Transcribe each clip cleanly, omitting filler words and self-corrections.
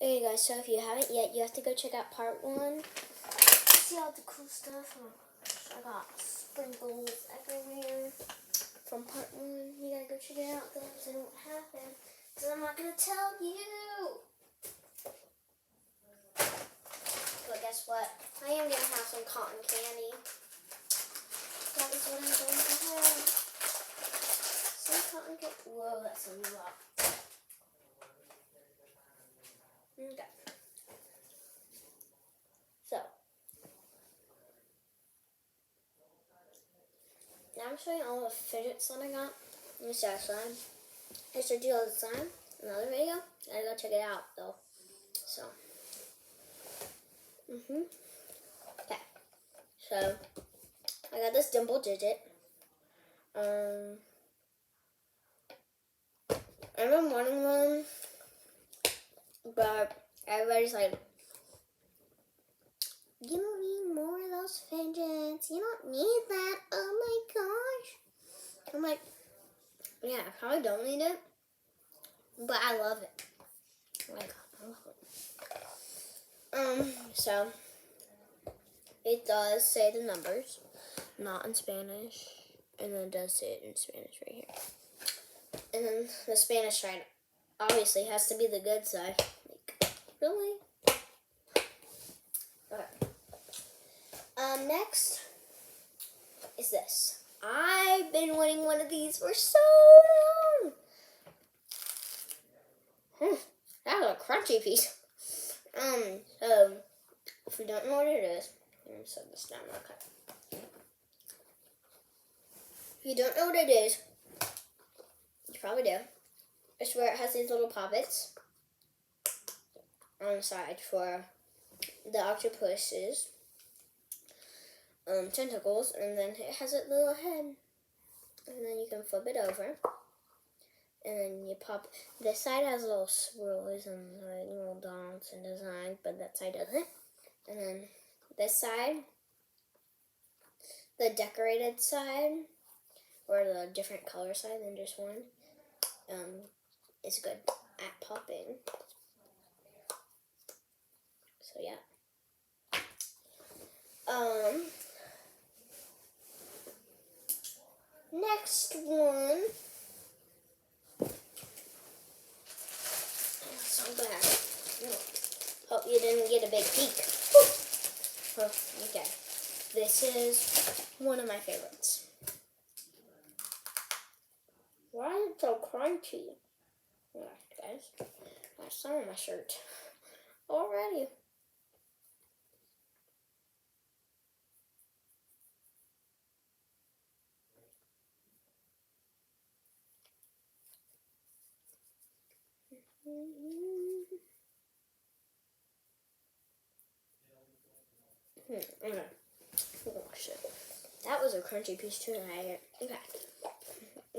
Okay guys, so if you haven't yet, you have to go check out part 1. See all the cool stuff. Oh, I got sprinkles everywhere from part 1. You gotta go check it out guys. I don't have them because I'm not gonna tell you. But guess what? I am gonna have some cotton candy. That is what I'm going to have. Some cotton candy. Whoa, that's a lot. Okay. So, now I'm showing all the fidgets that I got. Let me start slime. I should do all the slime. Another video. I gotta go check it out though. So. Okay. So, I got this dimple digit. I've been wanting one, but everybody's like, you don't need more of those fidgets. You don't need that. Oh my gosh. I'm like, yeah, I probably don't need it, but I love it. Oh my god, I love it. So it does say the numbers, not in Spanish, and then it does say it in Spanish right here. And then the Spanish side obviously has to be the good side. Like, really? Okay. Next is this. I've been wanting one of these for so long. That was a crunchy piece. So if you don't know what it is, let me set this down real quick. If you don't know what it is, you probably do. It's where it has these little poppets on the side for the octopus's tentacles, and then it has a little head, and then you can flip it over, and then you pop. This side has little swirls and like little dots and designs, but that side doesn't. And then this side, the decorated side, or the different color side than just one, is good at popping. So yeah. Next one. So bad. Hope you didn't get a big peek. Okay. This is one of my favorites. Why is it so crunchy? Yeah, guys. Got some on my shirt already. Okay. Oh, shit. That was a crunchy piece too. Okay.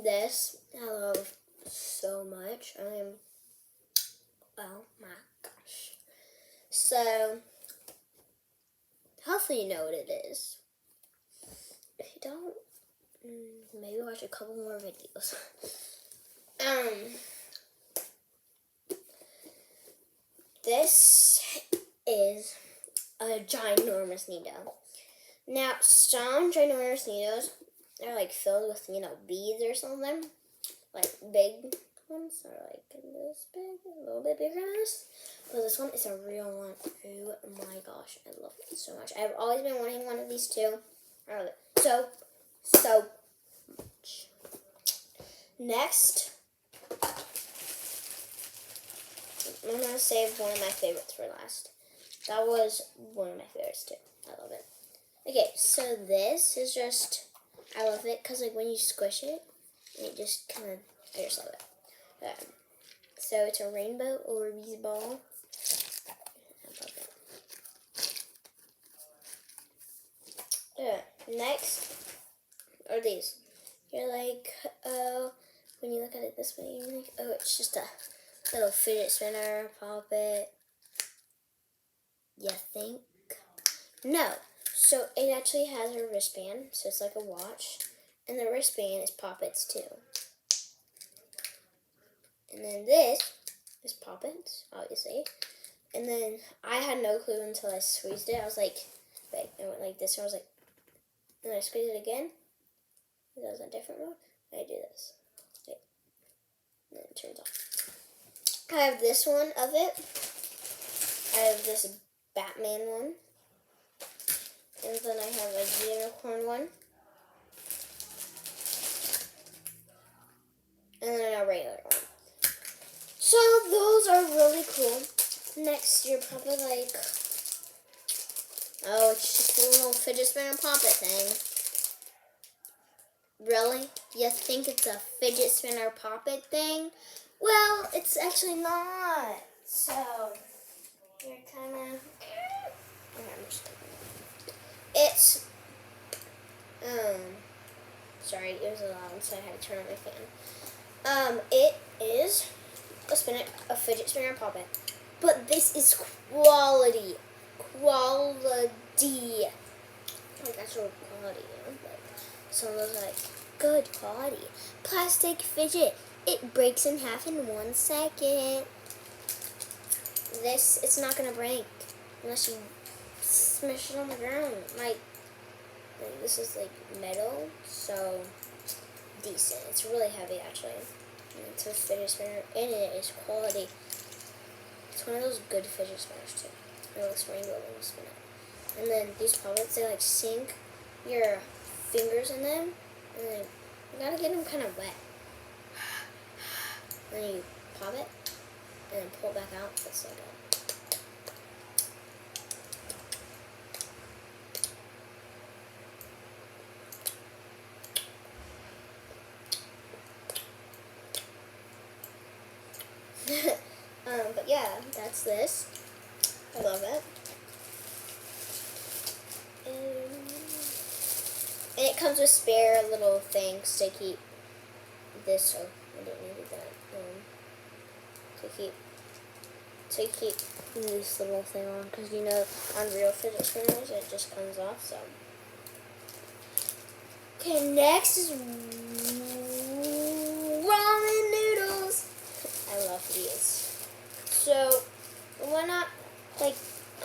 This I love so much. Oh my gosh. So, hopefully you know what it is. If you don't, maybe watch a couple more videos. This is a ginormous needle. Now, some ginormous needles are like filled with, beads or something. Like big ones are like this big, a little bit bigger than this. But this one is a real one. Oh my gosh, I love it so much. I've always been wanting one of these too. I love it so much. Next, I'm going to save one of my favorites for last. That was one of my favorites too. I love it. Okay, so this is just, I love it because like when you squish it, it just kind of, I just love it. So it's a rainbow Orbeez ball. I love it. Next are these. You're like, oh, when you look at it this way, you're like, oh, it's just a little fidget spinner, pop it. You think? No. So it actually has a wristband, so it's like a watch. And the wristband is poppets too. And then this is poppets, obviously. And then I had no clue until I squeezed it. I was like, wait, it went like this. And I was like, and I squeezed it again. It does a different mode. I do this. Wait. And then it turns off. I have this one of it. I have this Batman one. And then I have a unicorn one. And then a regular one. So those are really cool. Next, you're probably like, oh, it's just a little fidget spinner poppet thing. Really? You think it's a fidget spinner poppet thing? Well, it's actually not. So, you're kind of, it's, sorry, it was loud, so I had to turn on my fan. It is a fidget spinner poppet. But this is quality. Quality. Like actual quality, you know? Like, some of those like, good quality. Plastic fidget. It breaks in half in 1 second. This, it's not gonna break unless you smash it on the ground. Like this is like metal, so decent. It's really heavy actually. And it's a fidget spinner, and it is quality. It's one of those good fidget spinners too. It looks rainbow when you spin it. And then these poppets, they like sink your fingers in them, and then you gotta get them kind of wet. And then you pop it, and then pull it back out. It's so good. But yeah, that's this. I love it. And it comes with spare little things to keep this. So I didn't need that. To keep this little thing on, because you know on real fidget spinners it just comes off. So okay, next is ramen noodles. I love these. So why not, like,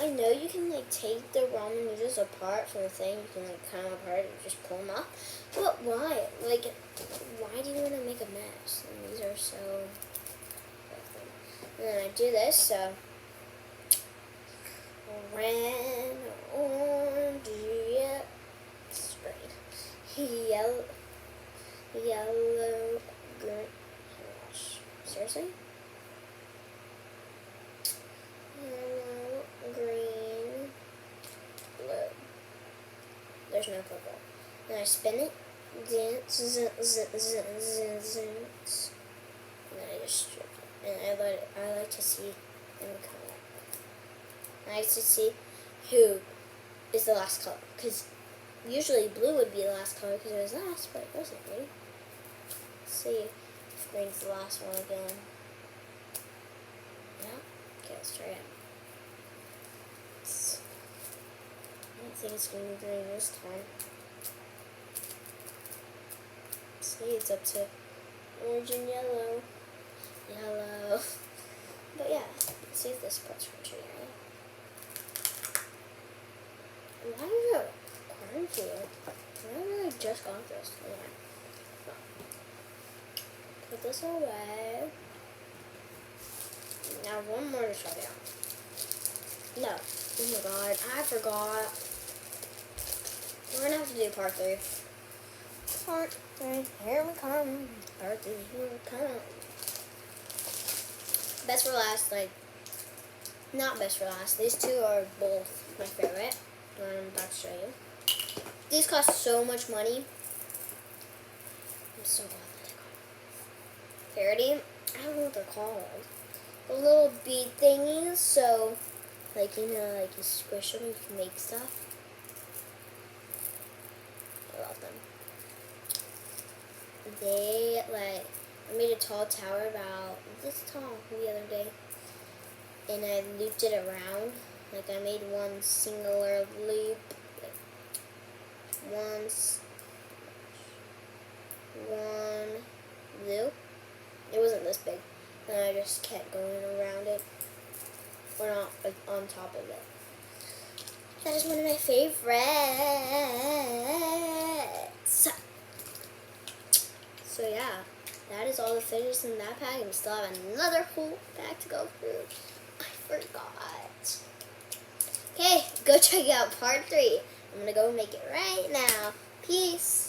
I know you can like take the ramen noodles apart from the thing. You can like cut them apart and just pull them off. But why? Like, why do you want to make a mess? And these are so. And then I do this. So red, orange, yeah, green, yellow, green. Oh gosh, seriously? Yellow, green, blue. There's no purple. Then I spin it. And then I just strip it. And I like to see them come up. I like to see who is the last color. Because usually blue would be the last color because it was last, but it wasn't really. Let's see if green's the last one again. Yeah? Okay, let's try it. I don't think it's going to be green this time. See, it's up to orange and yellow. Yellow. But yeah, let's see if this part's from tree, right? Why is it cornfield? I really just got this. Yeah. Put this away. Now one more to try out. No. Oh my god, I forgot. We're gonna have to do part 3. Part 3, here we come. Part 3, here we come. Best for last, like, not best for last. These two are both my favorite. I'm about to show you. These cost so much money. I'm so glad that I got them. Parody? I don't know what they're called. The little bead thingies, so, like, you know, like you squish them, you can make stuff. I love them. They, like, I made a tall tower about this tall the other day, and I looped it around. Like, I made one singular loop, like, one loop. It wasn't this big. And I just kept going around it or not like on top of it. That is one of my favorites. So yeah, that is all the fidgets in that pack, and we still have another whole pack to go through. I forgot. Okay, go check out part 3. I'm gonna go make it right now. Peace.